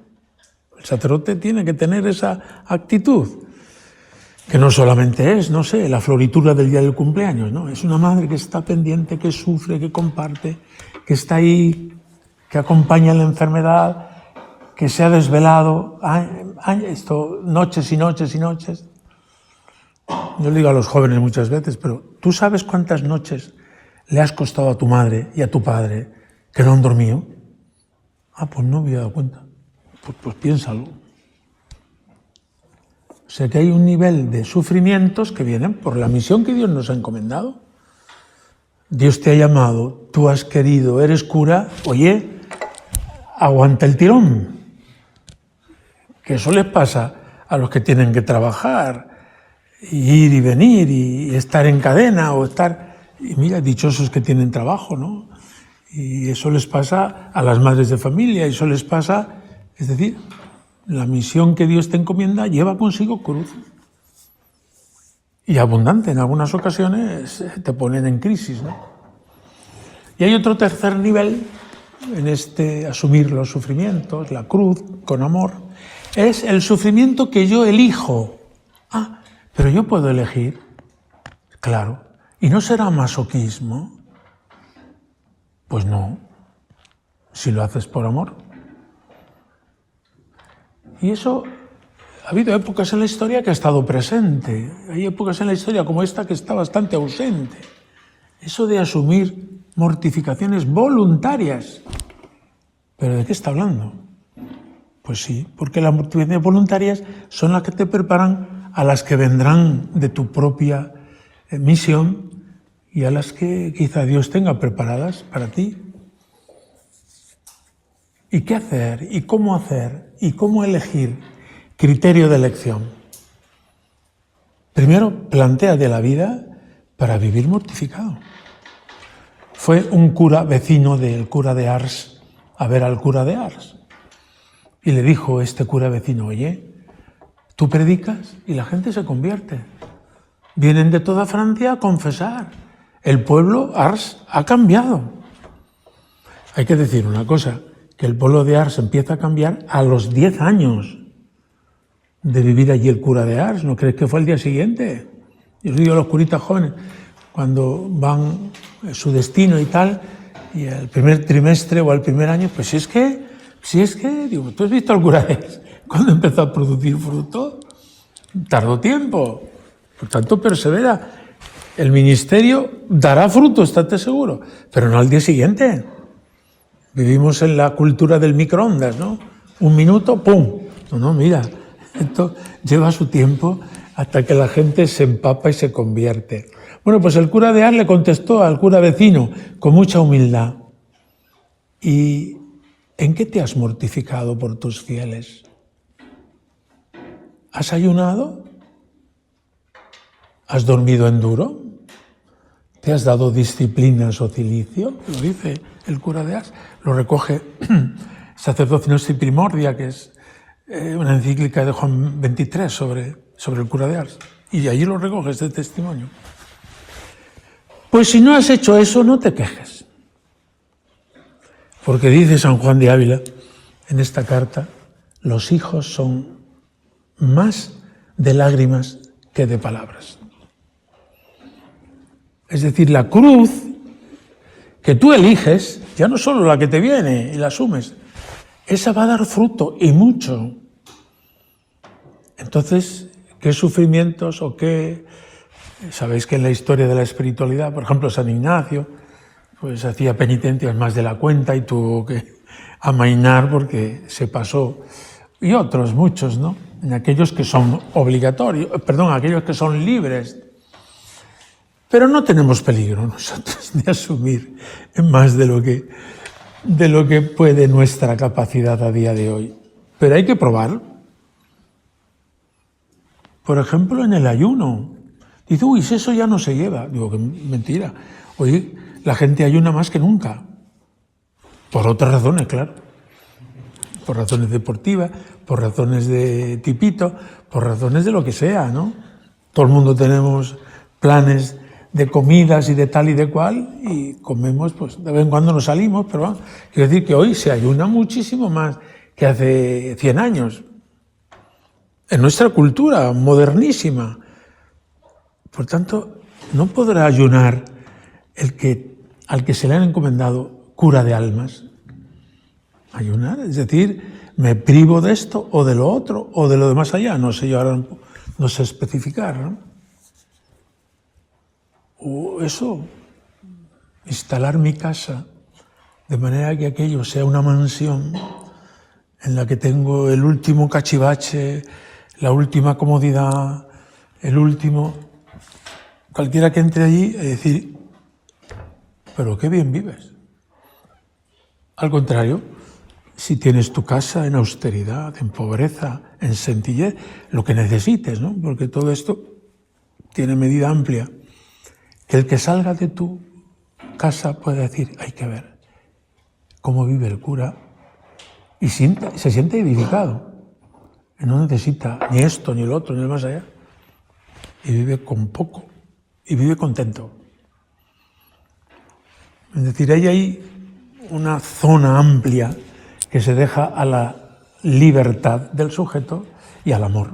El sacerdote tiene que tener esa actitud, que no solamente es, no sé, la floritura del día del cumpleaños, ¿no? Es una madre que está pendiente, que sufre, que comparte, que está ahí, que acompaña en la enfermedad, que se ha desvelado esto, noches y noches y noches. Yo le digo a los jóvenes muchas veces, pero ¿tú sabes cuántas noches le has costado a tu madre y a tu padre que no han dormido? Pues no me había dado cuenta. Pues piénsalo. O sea que hay un nivel de sufrimientos que vienen por la misión que Dios nos ha encomendado. Dios te ha llamado, tú has querido, eres cura, oye, aguanta el tirón. Que eso les pasa a los que tienen que trabajar, ir y venir, y estar en cadena, o estar... Y mira, dichosos que tienen trabajo, ¿no? Y eso les pasa a las madres de familia, eso les pasa... Es decir, la misión que Dios te encomienda lleva consigo cruz. Y abundante, en algunas ocasiones te ponen en crisis, ¿no? Y hay otro tercer nivel en este asumir los sufrimientos, la cruz, con amor, es el sufrimiento que yo elijo. Pero yo puedo elegir, claro. ¿Y no será masoquismo? Pues no, si lo haces por amor. Y eso, ha habido épocas en la historia que ha estado presente. Hay épocas en la historia como esta que está bastante ausente. Eso de asumir mortificaciones voluntarias. ¿Pero de qué está hablando? Pues sí, porque las mortificaciones voluntarias son las que te preparan a las que vendrán de tu propia misión y a las que quizá Dios tenga preparadas para ti. ¿Y qué hacer? ¿Y cómo hacer? ¿Y cómo elegir? Criterio de elección. Primero, plantéate la vida para vivir mortificado. Fue un cura vecino del cura de Ars a ver al cura de Ars. Y le dijo este cura vecino, oye, tú predicas y la gente se convierte. Vienen de toda Francia a confesar. El pueblo Ars ha cambiado. Hay que decir una cosa, que el pueblo de Ars empieza a cambiar a los 10 años de vivir allí el cura de Ars. ¿No crees que fue el día siguiente? Yo digo a los curitas jóvenes, cuando van a su destino y tal, y al primer trimestre o al primer año, pues si es que, digo, ¿tú has visto al cura de Ars cuando empezó a producir fruto? Tardó tiempo. Por tanto, persevera. El ministerio dará fruto, estate seguro, pero no al día siguiente. Vivimos en la cultura del microondas, ¿no? Un minuto, ¡pum! No, mira, esto lleva su tiempo hasta que la gente se empapa y se convierte. Bueno, pues el cura de Ars le contestó al cura vecino con mucha humildad. ¿Y en qué te has mortificado por tus fieles? ¿Has ayunado? ¿Has dormido en duro? ¿Te has dado disciplinas o cilicio? Lo dice el cura de Ars. Lo recoge Sacerdocio Nostri Primordia, que es una encíclica de Juan XXIII sobre el cura de Ars. Y allí lo recoge este testimonio. Pues si no has hecho eso, no te quejes. Porque dice San Juan de Ávila en esta carta, los hijos son más de lágrimas que de palabras. Es decir, la cruz que tú eliges, ya no solo la que te viene y la asumes, esa va a dar fruto y mucho. Entonces, ¿qué sufrimientos o qué? Sabéis que en la historia de la espiritualidad, por ejemplo, San Ignacio, pues hacía penitencias más de la cuenta y tuvo que amainar porque se pasó. Y otros, muchos, ¿no? En aquellos que son obligatorios, aquellos que son libres. Pero no tenemos peligro nosotros de asumir más de lo que puede nuestra capacidad a día de hoy. Pero hay que probar. Por ejemplo, en el ayuno. Dice, uy, si eso ya no se lleva. Digo, que mentira. Hoy la gente ayuna más que nunca. Por otras razones, claro. Por razones deportivas, por razones de tipito, por razones de lo que sea, ¿no? Todo el mundo tenemos planes de comidas y de tal y de cual, y comemos, pues de vez en cuando nos salimos, pero bueno, quiero decir que hoy se ayuna muchísimo más que hace 100 años. en nuestra cultura modernísima. Por tanto, no podrá ayunar al que se le han encomendado cura de almas. Ayunar, es decir, me privo de esto o de lo otro o de lo de más allá. No sé yo ahora, no sé especificar, ¿no? O eso, instalar mi casa de manera que aquello sea una mansión en la que tengo el último cachivache, la última comodidad, el último... Cualquiera que entre allí y decir, pero qué bien vives. Al contrario, si tienes tu casa en austeridad, en pobreza, en sencillez, lo que necesites, ¿no? Porque todo esto tiene medida amplia. Que el que salga de tu casa pueda decir, hay que ver cómo vive el cura y se siente edificado. Y no necesita ni esto, ni el otro, ni el más allá. Y vive con poco. Y vive contento. Es decir, hay una zona amplia que se deja a la libertad del sujeto y al amor.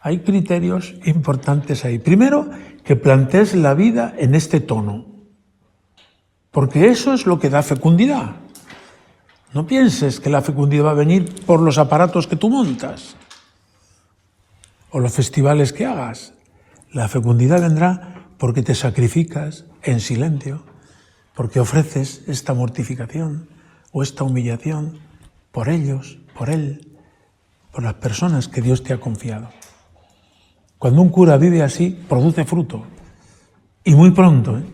Hay criterios importantes ahí. Primero, que plantees la vida en este tono, porque eso es lo que da fecundidad. No pienses que la fecundidad va a venir por los aparatos que tú montas o los festivales que hagas. La fecundidad vendrá porque te sacrificas en silencio, porque ofreces esta mortificación o esta humillación por ellos, por él, por las personas que Dios te ha confiado. Cuando un cura vive así, produce fruto, y muy pronto, ¿eh?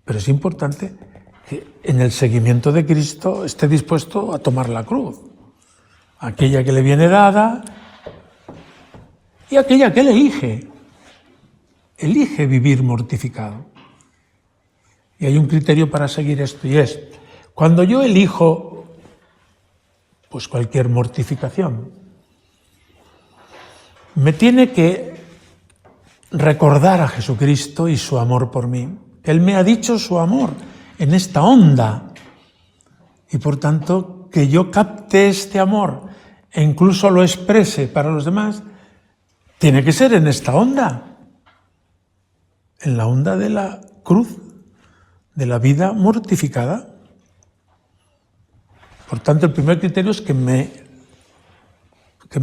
Pero es importante que en el seguimiento de Cristo esté dispuesto a tomar la cruz, aquella que le viene dada, y aquella que él elige vivir mortificado. Y hay un criterio para seguir esto, y es, cuando yo elijo pues cualquier mortificación, me tiene que recordar a Jesucristo y su amor por mí. Él me ha dicho su amor en esta onda, y por tanto, que yo capte este amor e incluso lo exprese para los demás, tiene que ser en esta onda, en la onda de la cruz, de la vida mortificada. Por tanto, el primer criterio es que me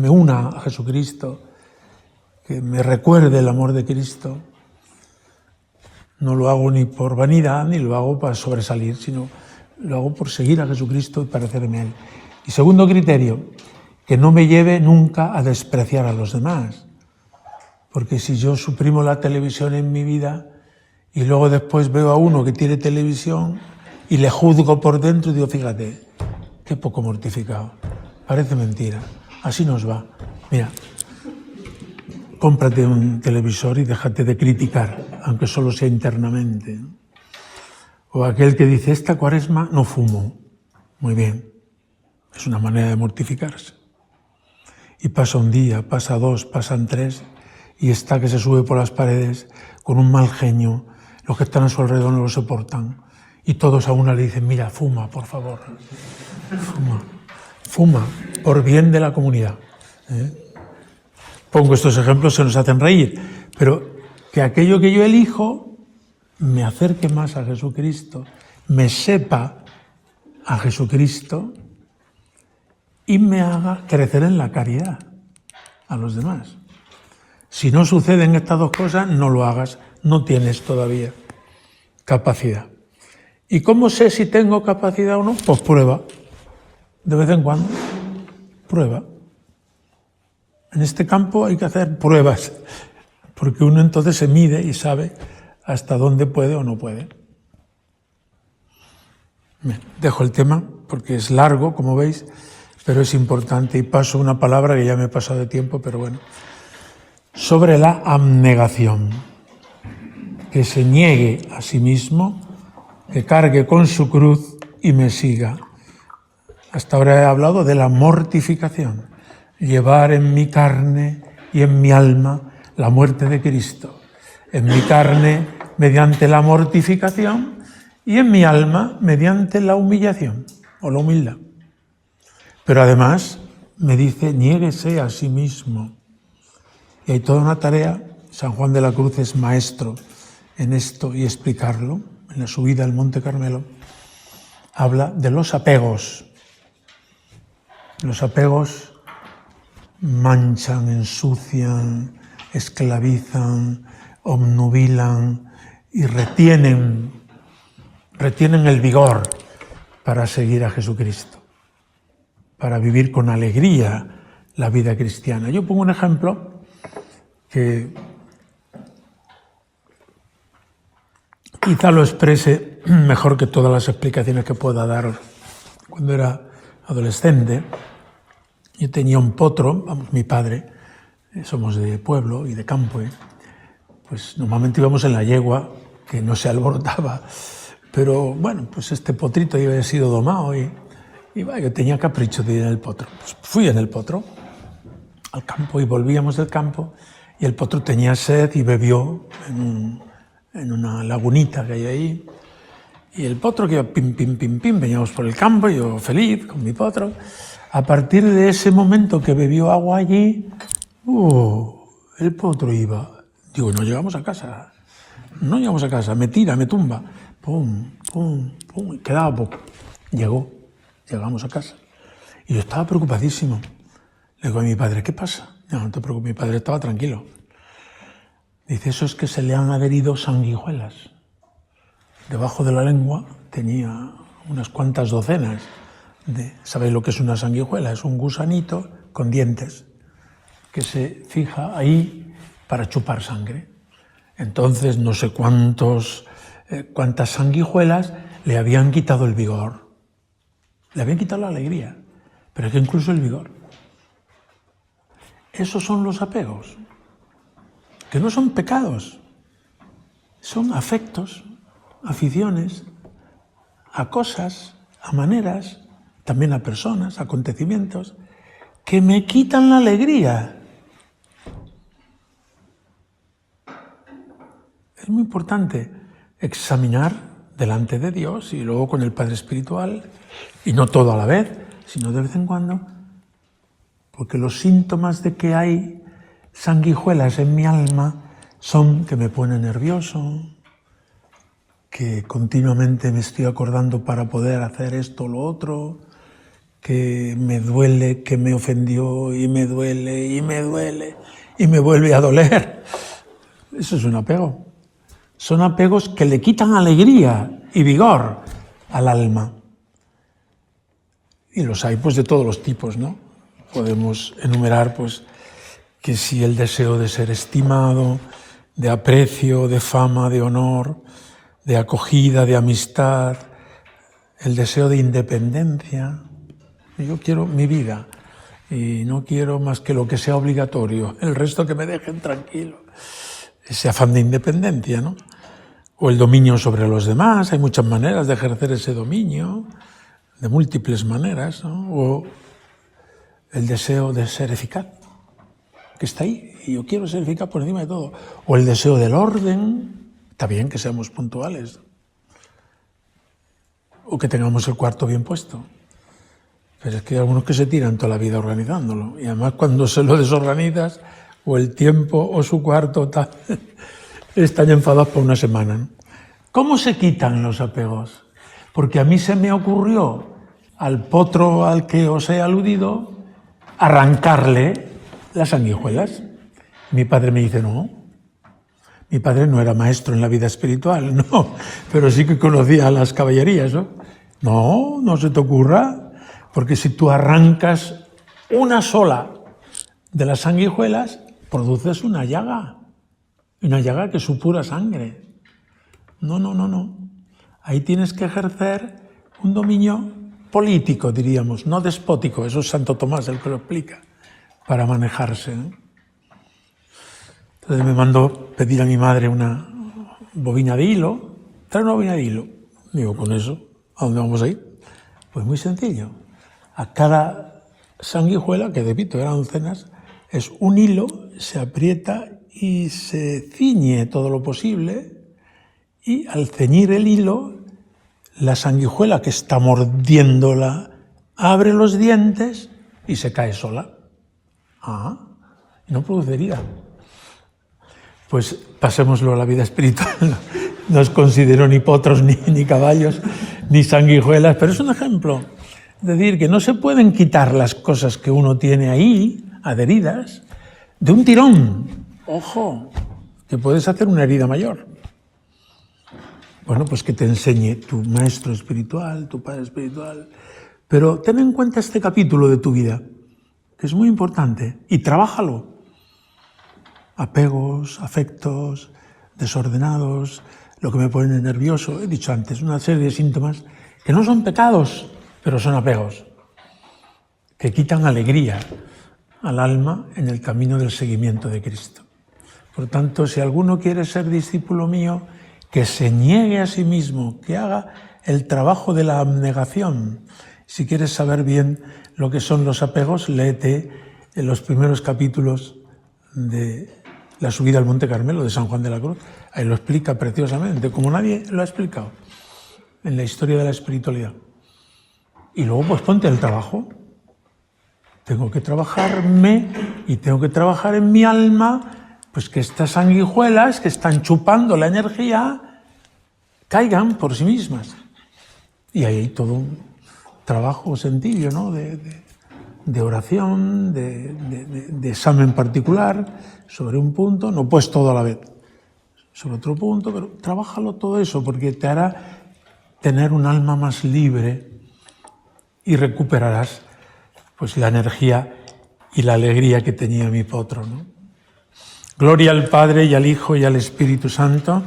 una a Jesucristo, que me recuerde el amor de Cristo. No lo hago ni por vanidad, ni lo hago para sobresalir, sino lo hago por seguir a Jesucristo y parecerme a Él. Y segundo criterio, que no me lleve nunca a despreciar a los demás. Porque si yo suprimo la televisión en mi vida y luego después veo a uno que tiene televisión y le juzgo por dentro y digo, fíjate, qué poco mortificado, parece mentira, así nos va. Mira, cómprate un televisor y déjate de criticar, aunque solo sea internamente. O aquel que dice, esta cuaresma no fumo. Muy bien, es una manera de mortificarse. Y pasa un día, pasa dos, pasan tres, y está que se sube por las paredes con un mal genio, los que están a su alrededor no lo soportan, y todos a una le dicen, mira, fuma, por favor, fuma, por bien de la comunidad. Pongo estos ejemplos, se nos hacen reír, pero que aquello que yo elijo me acerque más a Jesucristo, me sepa a Jesucristo y me haga crecer en la caridad a los demás. Si no suceden estas dos cosas, no lo hagas, no tienes todavía capacidad. ¿Y cómo sé si tengo capacidad o no? Pues prueba, de vez en cuando, prueba. En este campo hay que hacer pruebas, porque uno entonces se mide y sabe hasta dónde puede o no puede. Bien, dejo el tema porque es largo, como veis, pero es importante, y paso una palabra que ya me he pasado de tiempo, pero bueno. Sobre la abnegación, que se niegue a sí mismo, que cargue con su cruz y me siga. Hasta ahora he hablado de la mortificación, llevar en mi carne y en mi alma la muerte de Cristo. En mi carne mediante la mortificación y en mi alma mediante la humillación o la humildad. Pero además me dice, niéguese a sí mismo. Y hay toda una tarea. San Juan de la Cruz es maestro en esto y explicarlo. En la subida al Monte Carmelo habla de los apegos. Los apegos manchan, ensucian, esclavizan, obnubilan y retienen el vigor para seguir a Jesucristo, para vivir con alegría la vida cristiana. Yo pongo un ejemplo que quizá lo exprese mejor que todas las explicaciones que pueda dar. Cuando era adolescente, yo tenía un potro, mi padre, somos de pueblo y de campo, pues normalmente íbamos en la yegua, que no se alborotaba, pero bueno, pues este potrito ya había sido domado y bueno, yo tenía capricho de ir en el potro. Pues fui en el potro al campo y volvíamos del campo y el potro tenía sed y bebió en una lagunita que hay ahí. Y el potro que iba pim, pim, pim, pim, veníamos por el campo, yo feliz con mi potro. A partir de ese momento que bebió agua allí, el potro iba. Digo, no llegamos a casa, me tira, me tumba. Pum, pum, pum, quedaba poco. Llegamos a casa. Y yo estaba preocupadísimo. Le digo a mi padre, ¿qué pasa? No te preocupes, mi padre estaba tranquilo. Dice, eso es que se le han adherido sanguijuelas. Debajo de la lengua tenía unas cuantas docenas ¿sabéis lo que es una sanguijuela? Es un gusanito con dientes que se fija ahí para chupar sangre. Entonces no sé cuántas sanguijuelas le habían quitado el vigor. Le habían quitado la alegría, pero es que incluso el vigor. Esos son los apegos, que no son pecados, son afectos, aficiones a cosas, a maneras, también a personas, a acontecimientos, que me quitan la alegría. Es muy importante examinar delante de Dios y luego con el Padre Espiritual, y no todo a la vez, sino de vez en cuando, porque los síntomas de que hay sanguijuelas en mi alma son que me pone nervioso, que continuamente me estoy acordando para poder hacer esto o lo otro, que me duele, que me ofendió y me duele y me duele y me vuelve a doler. Eso es un apego. Son apegos que le quitan alegría y vigor al alma. Y los hay pues de todos los tipos, ¿no? Podemos enumerar pues que si el deseo de ser estimado, de aprecio, de fama, de honor, de acogida, de amistad, el deseo de independencia. Yo quiero mi vida y no quiero más que lo que sea obligatorio, el resto que me dejen tranquilo. Ese afán de independencia, ¿no? O el dominio sobre los demás, hay muchas maneras de ejercer ese dominio, de múltiples maneras, ¿no? O el deseo de ser eficaz, que está ahí, y yo quiero ser eficaz por encima de todo. O el deseo del orden, está bien que seamos puntuales, o que tengamos el cuarto bien puesto. Pero es que hay algunos que se tiran toda la vida organizándolo, y además cuando se lo desorganizas, o el tiempo o su cuarto, tal, están enfadados por una semana, ¿no? ¿Cómo se quitan los apegos? Porque a mí se me ocurrió, al potro al que os he aludido, arrancarle las sanguijuelas. Mi padre me dice, no. Mi padre no era maestro en la vida espiritual, no, pero sí que conocía las caballerías, ¿no? No, no se te ocurra, porque si tú arrancas una sola de las sanguijuelas, produces una llaga que supura sangre. No. Ahí tienes que ejercer un dominio político, diríamos, no despótico, eso es Santo Tomás el que lo explica, para manejarse, ¿no? Entonces me mandó pedir a mi madre una bobina de hilo. Trae una bobina de hilo. Digo, ¿con eso a dónde vamos a ir? Pues muy sencillo. A cada sanguijuela, que repito, eran docenas, es un hilo, se aprieta y se ciñe todo lo posible, y al ceñir el hilo, la sanguijuela que está mordiéndola abre los dientes y se cae sola. Y no produce herida. Pues pasémoslo a la vida espiritual. No os considero ni potros, ni caballos, ni sanguijuelas, pero es un ejemplo. Es decir, que no se pueden quitar las cosas que uno tiene ahí, adheridas, de un tirón. Ojo, que puedes hacer una herida mayor. Bueno, pues que te enseñe tu maestro espiritual, tu padre espiritual. Pero ten en cuenta este capítulo de tu vida, que es muy importante, y trabájalo. Apegos, afectos, desordenados, lo que me pone nervioso, he dicho antes, una serie de síntomas que no son pecados, pero son apegos, que quitan alegría al alma en el camino del seguimiento de Cristo. Por tanto, si alguno quiere ser discípulo mío, que se niegue a sí mismo, que haga el trabajo de la abnegación. Si quieres saber bien lo que son los apegos, léete en los primeros capítulos de la subida al Monte Carmelo de San Juan de la Cruz. Ahí lo explica preciosamente, como nadie lo ha explicado en la historia de la espiritualidad. Y luego pues ponte al trabajo. Tengo que trabajarme y tengo que trabajar en mi alma, pues que estas sanguijuelas que están chupando la energía caigan por sí mismas. Y ahí hay todo un trabajo sencillo, ¿no? De oración, de examen particular sobre un punto, no pues todo a la vez, sobre otro punto, pero trabájalo todo eso porque te hará tener un alma más libre y recuperarás pues la energía y la alegría que tenía mi potro, ¿no? Gloria al Padre y al Hijo y al Espíritu Santo.